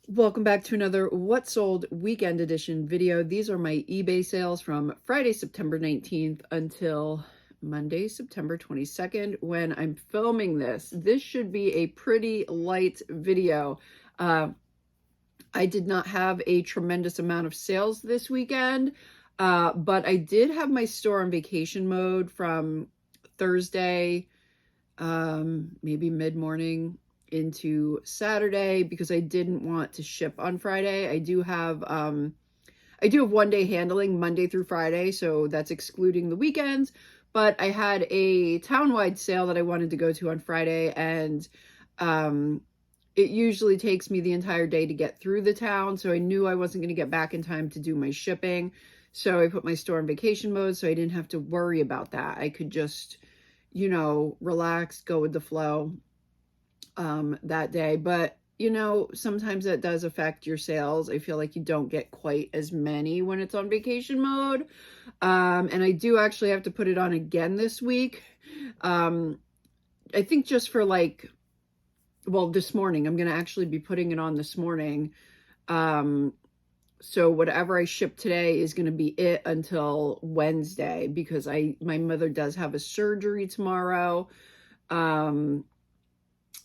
Welcome back to another What Sold Weekend Edition video. These are my eBay sales from Friday, September 19th until Monday, September 22nd when I'm filming this. This should be a pretty light video. I did not have a tremendous amount of sales this weekend, but I did have my store on vacation mode from Thursday, maybe mid-morning into Saturday because I didn't want to ship on Friday. I do have 1-day handling Monday through Friday, so that's excluding the weekends. But I had a town-wide sale that I wanted to go to on Friday, and it usually takes me the entire day to get through the town, so I knew I wasn't going to get back in time to do my shipping. So I put my store in vacation mode so I didn't have to worry about that. I could just, relax, go with the flow that day. But sometimes that does affect your sales. I feel like you don't get quite as many when it's on vacation mode. And I do actually have to put it on again this week. I think just for this morning, I'm going to actually be putting it on this morning. So whatever I ship today is going to be it until Wednesday because my mother does have a surgery tomorrow.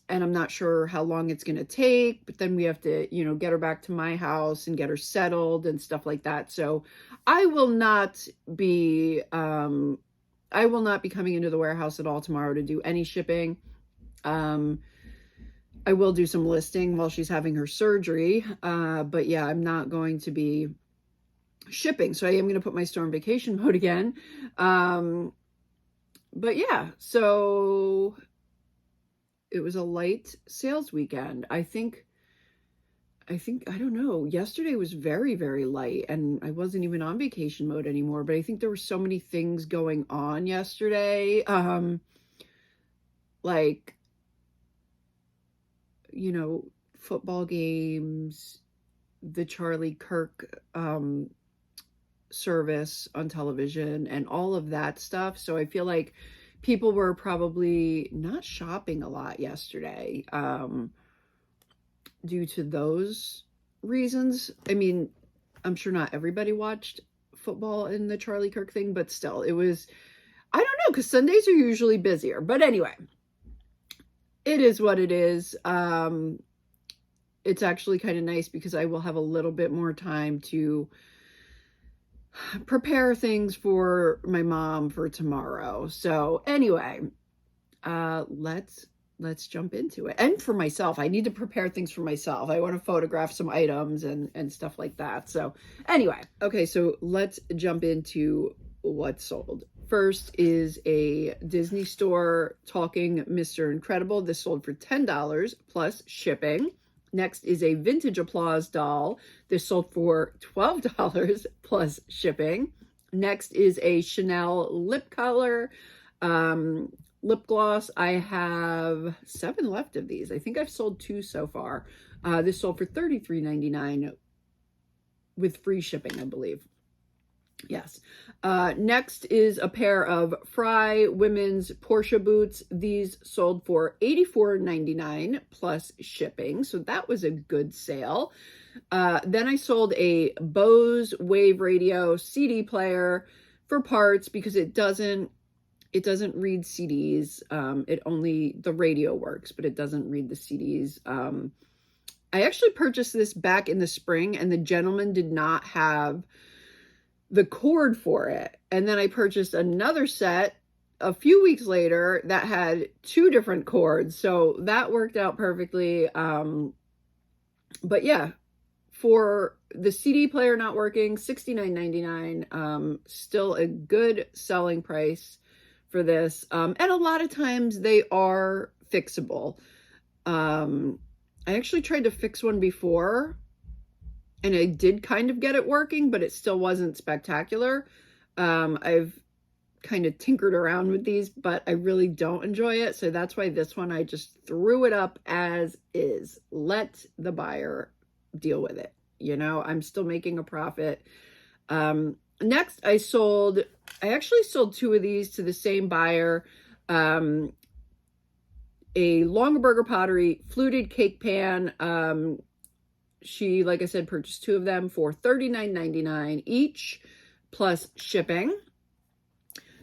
And I'm not sure how long it's going to take, but then we have to, get her back to my house and get her settled and stuff like that. So I will not be coming into the warehouse at all tomorrow to do any shipping. I will do some listing while she's having her surgery. But yeah, I'm not going to be shipping. So I am going to put my store in vacation mode again. But yeah, so it was a light sales weekend. I don't know, yesterday was very, very light and I wasn't even on vacation mode anymore, but I think there were so many things going on yesterday. Football games, the Charlie Kirk, service on television and all of that stuff. So I feel like people were probably not shopping a lot yesterday due to those reasons. I mean, I'm sure not everybody watched football in the Charlie Kirk thing, but still, it was, I don't know, because Sundays are usually busier. But anyway, it is what it is. It's actually kind of nice because I will have a little bit more time to prepare things for my mom for tomorrow. So anyway, let's jump into it. And for myself, I need to prepare things for myself. I want to photograph some items and stuff like that. So anyway, okay, so let's jump into what's sold. First is a Disney Store Talking Mr. Incredible. This sold for $10 plus shipping. Next is a Vintage Applause doll. This sold for $12 plus shipping. Next is a Chanel lip color lip gloss. I have 7 left of these. I think I've sold 2 so far. This sold for $33.99 with free shipping, I believe. Yes. Next is a pair of Fry women's Porsche boots. These sold for $84.99 plus shipping. So that was a good sale. Then I sold a Bose Wave Radio CD player for parts because it doesn't read CDs. The radio works, but it doesn't read the CDs. I actually purchased this back in the spring and the gentleman did not have the cord for it. And then I purchased another set a few weeks later that had 2 different cords. So that worked out perfectly. But yeah, for the CD player not working, $69.99, still a good selling price for this. And a lot of times they are fixable. I actually tried to fix one before and I did kind of get it working, but it still wasn't spectacular. I've kind of tinkered around with these, but I really don't enjoy it. So that's why this one, I just threw it up as is. Let the buyer deal with it. I'm still making a profit. Next, I actually sold 2 of these to the same buyer. A Longaberger Pottery fluted cake pan. She, like I said, purchased 2 of them for $39.99 each, plus shipping.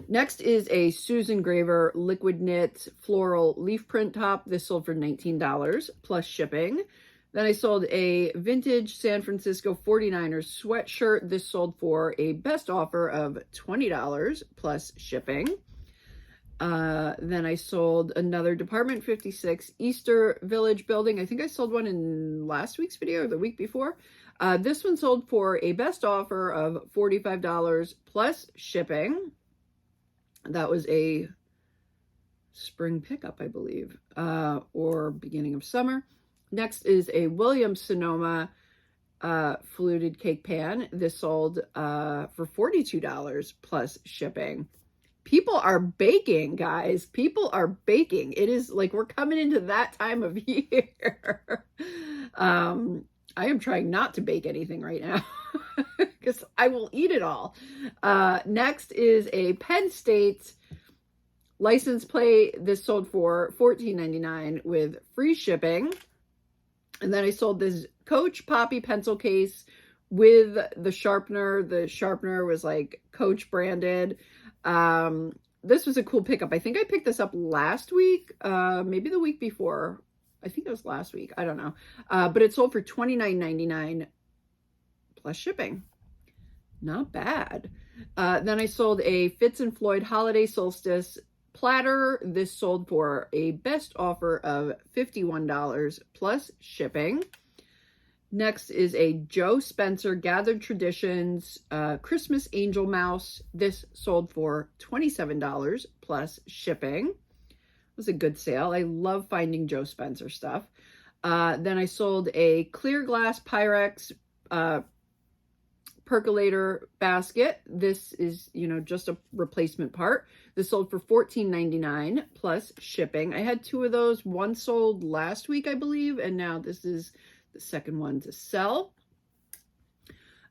Next is a Susan Graver liquid knit floral leaf print top. This sold for $19 plus shipping. Then I sold a vintage San Francisco 49ers sweatshirt. This sold for a best offer of $20 plus shipping. Then I sold another Department 56 Easter Village building. I think I sold one in last week's video or the week before. This one sold for a best offer of $45 plus shipping. That was a spring pickup, I believe, or beginning of summer. Next is a Williams Sonoma fluted cake pan. This sold for $42 plus shipping. People are baking, guys. People are baking. It is like we're coming into that time of year. I am trying not to bake anything right now because I will eat it all. Next is a Penn State license plate. This sold for $14.99 with free shipping. And then I sold this Coach Poppy pencil case with the sharpener. The sharpener was like Coach branded. This was a cool pickup. I think I picked this up last week, maybe the week before. I think it was last week. I don't know. But it sold for $29.99 plus shipping. Not bad. Then I sold a Fitz and Floyd Holiday Solstice platter. This sold for a best offer of $51 plus shipping. Next is a Joe Spencer Gathered Traditions Christmas Angel Mouse. This sold for $27 plus shipping. It was a good sale. I love finding Joe Spencer stuff. Then I sold a clear glass Pyrex percolator basket. This is, just a replacement part. This sold for $14.99 plus shipping. I had 2 of those. One sold last week, I believe, and now this is the second one to sell.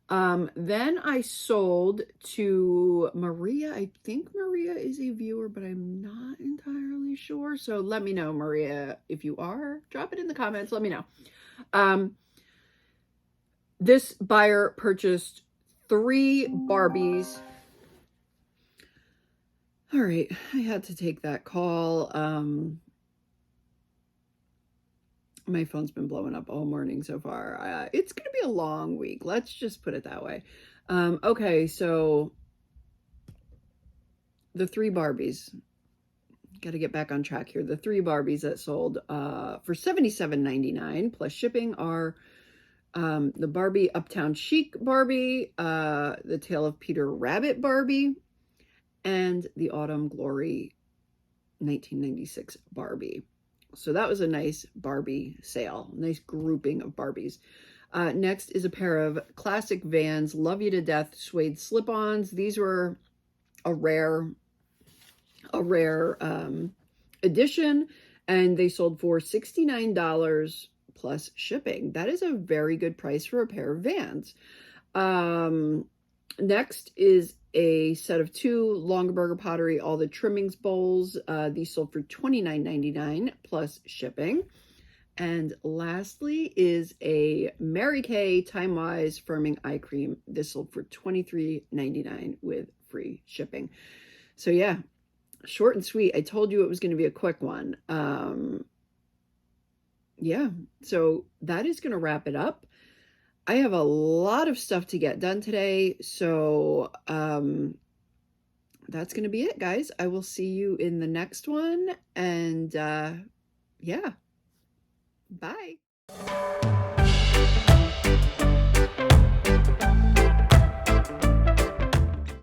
Then I sold to Maria. I think Maria is a viewer, but I'm not entirely sure. So let me know, Maria, if you are. Drop it in the comments. Let me know. This buyer purchased 3 Barbies. All right, I had to take that call. My phone's been blowing up all morning so far. It's going to be a long week. Let's just put it that way. Okay, so the 3 Barbies. Got to get back on track here. The 3 Barbies that sold for $77.99 plus shipping are the Barbie Uptown Chic Barbie, the Tale of Peter Rabbit Barbie, and the Autumn Glory 1996 Barbie. So that was a nice Barbie sale, nice grouping of Barbies. Next is a pair of classic Vans Love You to Death suede slip-ons. These were a rare edition, and they sold for $69 plus shipping. That is a very good price for a pair of Vans. Next is a set of 2 Longaberger Pottery All the Trimmings bowls. These sold for $29.99 plus shipping. And lastly is a Mary Kay Time Wise Firming Eye Cream. This sold for $23.99 with free shipping. So yeah, short and sweet. I told you it was going to be a quick one. Yeah, so that is going to wrap it up. I have a lot of stuff to get done today, so that's going to be it, guys. I will see you in the next one, and yeah, bye.